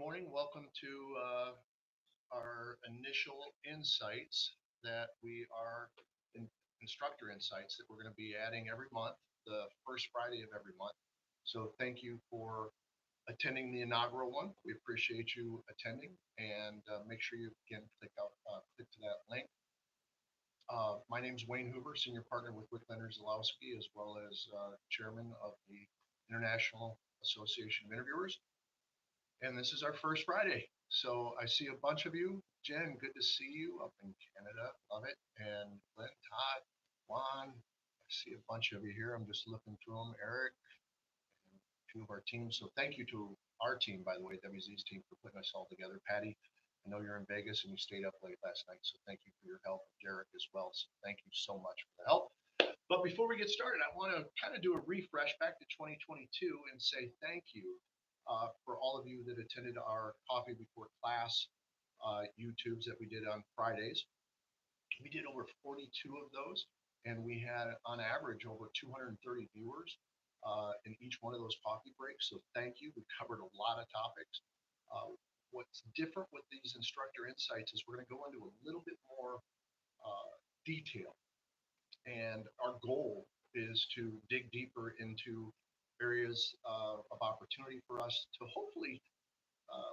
morning. Welcome to our initial insights that we are in, instructor insights that we're going to be adding every month, the first Friday of every month. So thank you for attending the inaugural one. We appreciate you attending, and make sure you again click to that link. My name is Wayne Hoover, senior partner with Wicklander Zalowski, as well as chairman of the International Association of Interviewers. And this is our first Friday. So I see a bunch of you. Jen, good to see you up in Canada. Love it. And Glenn, Todd, Juan, I see a bunch of you here. I'm just looking through them. Eric, and two of our teams. So thank you to our team, by the way, WZ's team, for putting us all together. Patty, I know you're in Vegas and you stayed up late last night. So thank you for your help. Derek as well. So thank you so much for the help. But before we get started, I want to kind of do a refresh back to 2022 and say thank you for all of you that attended our Coffee Before Class YouTubes that we did on Fridays. We did over 42 of those, and we had on average over 230 viewers in each one of those coffee breaks. So thank you. We covered a lot of topics. What's different with these instructor insights is we're going to go into a little bit more detail, and our goal is to dig deeper into areas of opportunity for us to hopefully uh,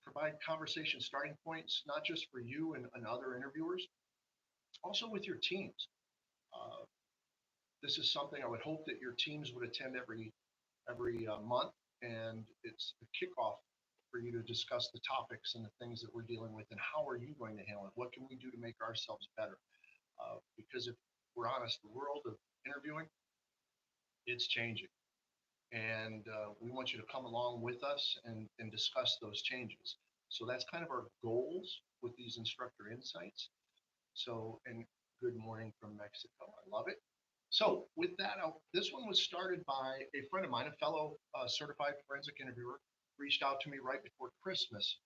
provide conversation starting points, not just for you and other interviewers, also with your teams. Uh, this is something I would hope that your teams would attend every month, and it's a kickoff for you to discuss the topics and the things that we're dealing with, and how are you going to handle it? What can we do to make ourselves better? Because if we're honest, the world of interviewing, it's changing, and we want you to come along with us and discuss those changes. So that's kind of our goals with these instructor insights. So, and good morning from Mexico. I love it. So with that, this one was started by a friend of mine, a fellow certified forensic interviewer, reached out to me right before Christmas.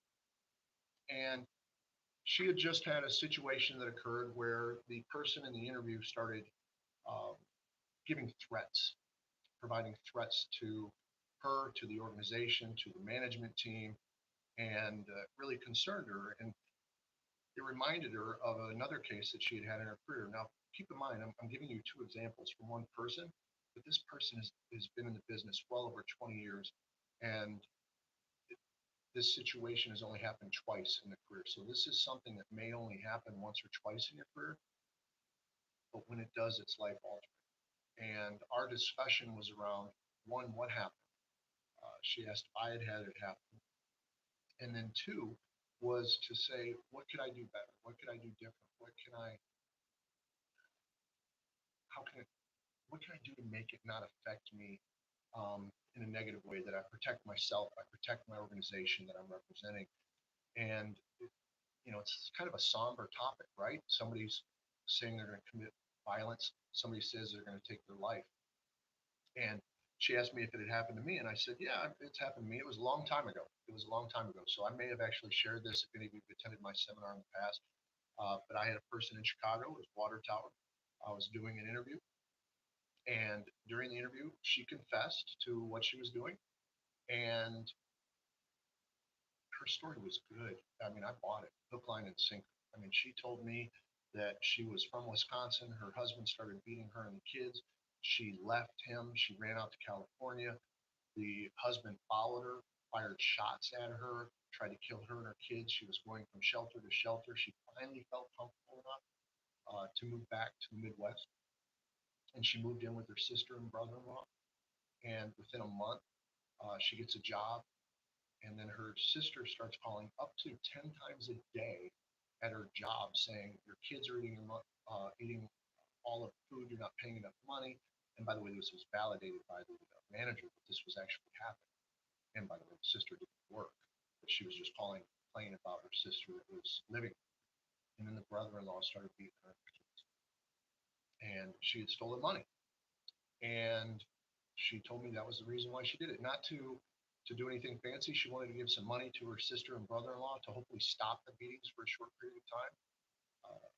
And she had just had a situation that occurred where the person in the interview started um, giving threats, providing threats to her, to the organization, to the management team, and really concerned her. And it reminded her of another case that she had had in her career. Now, keep in mind, I'm giving you two examples from one person, but this person has been in the business well over 20 years, and this situation has only happened twice in the career. So this is something that may only happen once or twice in your career, but when it does, it's life altering. And our discussion was around one, what happened? She asked if I had had it happen. And then two was to say, what could I do better? What could I do different? How can it, what can I do to make it not affect me in a negative way, that I protect myself, I protect my organization that I'm representing. And, it's kind of a somber topic, right? Somebody's saying they're going to commit violence. Somebody says they're going to take their life. And she asked me if it had happened to me, and I said, "Yeah, it's happened to me. It was a long time ago. It was a long time ago." So I may have actually shared this if any of you have attended my seminar in the past. But I had a person in Chicago, it was Water Tower. I was doing an interview, and during the interview, she confessed to what she was doing, and her story was good. I mean, I bought it, hook, line, and sinker. I mean, she told me that she was from Wisconsin. Her husband started beating her and the kids. She left him. She ran out to California. The husband followed her, fired shots at her, tried to kill her and her kids. She was going from shelter to shelter. She finally felt comfortable enough to move back to the Midwest. And she moved in with her sister and brother in law. And within a month, she gets a job. And then her sister starts calling up to 10 times a day at her job saying, "Your kids are eating all of the food, you're not paying enough money." And by the way, this was validated by the manager that this was actually happening. And by the way, the sister didn't work, but she was just calling, complaining about her sister that was living. And then the brother-in-law started beating her kids, and she had stolen money. And she told me that was the reason why she did it, not to do anything fancy. She wanted to give some money to her sister and brother-in-law to hopefully stop the beatings for a short period of time.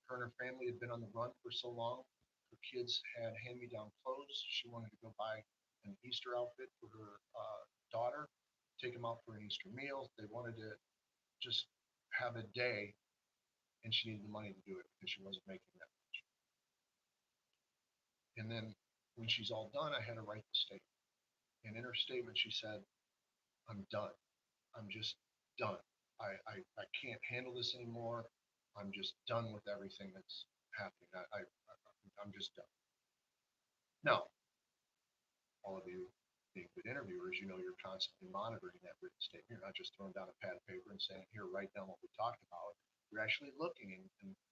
Her and her family had been on the run for so long. Her kids had hand-me-down clothes. She wanted to go buy an Easter outfit for her daughter. take them out for an Easter meal. They wanted to just have a day, and she needed the money to do it because she wasn't making that much. And then when she's all done, I had her write the statement. And in her statement, she said, "I'm done. I'm just done. I can't handle this anymore. I'm just done with everything that's happening. I'm just done." Now, all of you being good interviewers, you know you're constantly monitoring that written statement. You're not just throwing down a pad of paper and saying, "Here, write down what we talked about." You're actually looking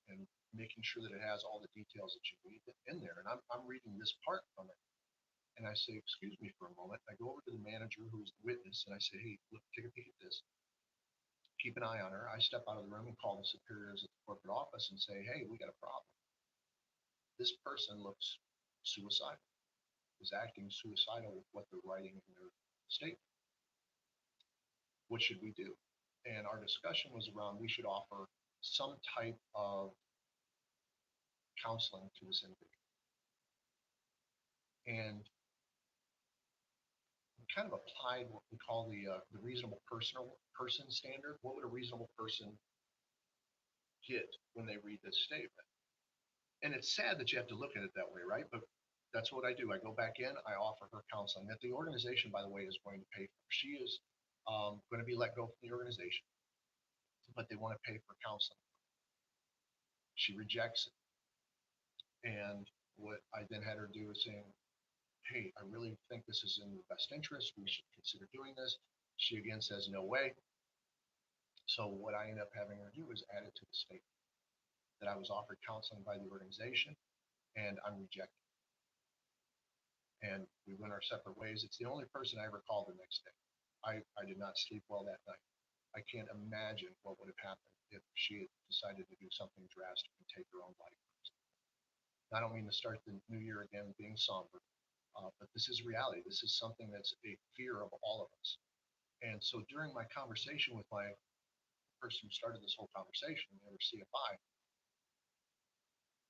and making sure that it has all the details that you need in there. And I'm reading this part from it. And I say, "Excuse me for a moment." I go over to the manager who's the witness and I say, "Hey, look, take a peek at this. Keep an eye on her." I step out of the room and call the superiors at the corporate office and say, "Hey, we got a problem. This person looks suicidal, is acting suicidal with what they're writing in their statement. What should we do?" And our discussion was around we should offer some type of counseling to this individual. And we kind of applied what we call the reasonable person standard. What would a reasonable person get when they read this statement? And it's sad that you have to look at it that way, right? But that's what I do. I go back in, I offer her counseling that the organization, by the way, is going to pay for. She is going to be let go from the organization, but they want to pay for counseling. She rejects it. And what I then had her do is saying, "Hey, I really think this is in your best interest. We should consider doing this." She again says, "No way." So what I end up having her do is add it to the statement that I was offered counseling by the organization and I'm rejected. And we went our separate ways. It's the only person I ever called the next day. I did not sleep well that night. I can't imagine what would have happened if she had decided to do something drastic and take her own life. I don't mean to start the new year again being somber, but this is reality. This is something that's a fear of all of us. And so during my conversation with my person who started this whole conversation, their CFI,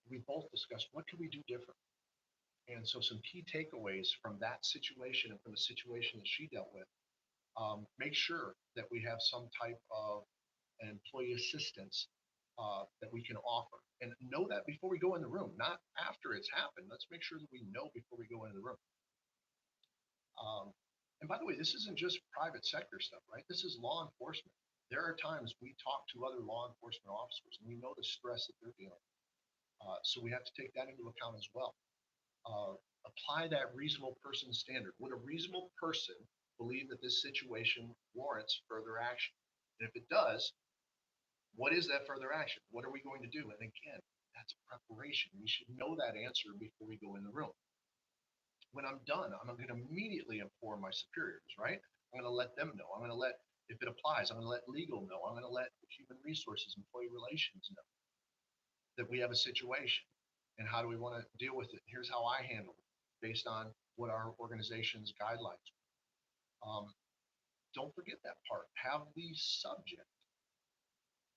we both discussed what could we do different. And so some key takeaways from that situation and from the situation that she dealt with, make sure that we have some type of an employee assistance that we can offer. And know that before we go in the room, not after it's happened. Let's make sure that we know before we go into the room. And by the way, this isn't just private sector stuff, right? This is law enforcement. There are times we talk to other law enforcement officers and we know the stress that they're dealing with. So we have to take that into account as well. Apply that reasonable person standard. Would a reasonable person believe that this situation warrants further action? And if it does, what is that further action? What are we going to do? And again, that's preparation. We should know that answer before we go in the room. When I'm done, I'm going to immediately inform my superiors, right? I'm going to let them know. I'm going to let, if it applies, I'm going to let legal know. I'm going to let human resources, employee relations know that we have a situation and how do we want to deal with it. Here's how I handle it based on what our organization's guidelines are. Don't forget that part. Have the subject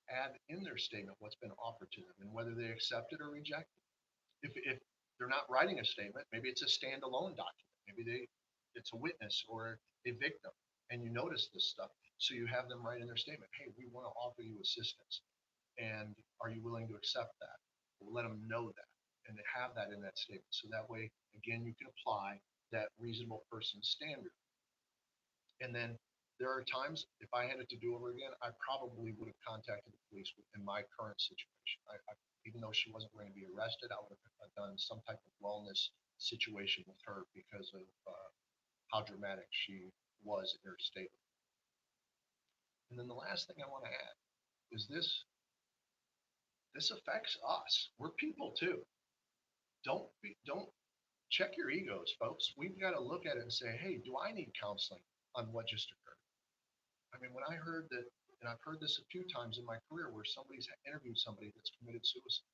add in their statement what's been offered to them and whether they accept it or reject it. If they're not writing a statement, maybe it's a standalone document. Maybe it's a witness or a victim, and you notice this stuff. So you have them write in their statement, "Hey, we want to offer you assistance, and are you willing to accept that?" We'll let them know that and have that in that statement. So that way, again, you can apply that reasonable person standard. And then there are times if I had it to do over again, I probably would have contacted the police in my current situation. Even though she wasn't going to be arrested, I would have done some type of wellness situation with her because of how dramatic she was in her statement. And then the last thing I want to add is this affects us. We're people too. Don't check your egos, folks. We've got to look at it and say, "Hey, do I need counseling on what just occurred?" I mean, when I heard that, and I've heard this a few times in my career where somebody's interviewed somebody that's committed suicide,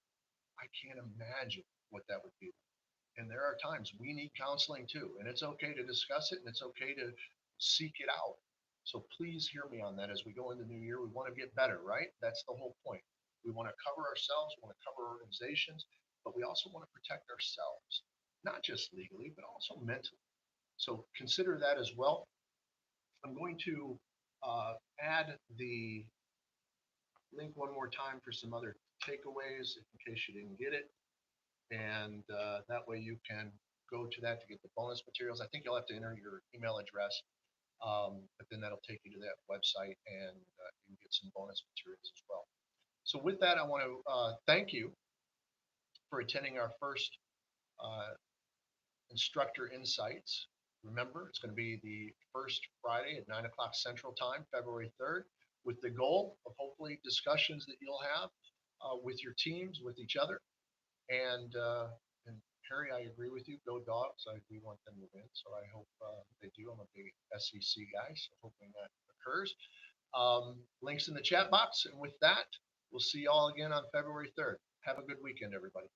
I can't imagine what that would be like. And there are times we need counseling too, and it's okay to discuss it and it's okay to seek it out. So please hear me on that as we go into the new year. We want to get better, right? That's the whole point. We want to cover ourselves, we want to cover organizations, but we also want to protect ourselves, not just legally, but also mentally. So consider that as well. I'm going to add the link one more time for some other takeaways in case you didn't get it. And that way you can go to that to get the bonus materials. I think you'll have to enter your email address, but then that'll take you to that website and you can get some bonus materials as well. So with that, I want to thank you for attending our first uh, Instructor Insights. Remember, it's going to be the first Friday at 9 o'clock Central Time, February 3rd, with the goal of hopefully discussions that you'll have with your teams, with each other. And Harry, I agree with you. Go Dogs. I do want them to win, so I hope they do. I'm a big SEC guy, so hoping that occurs. Links in the chat box. And with that, we'll see you all again on February 3rd. Have a good weekend, everybody.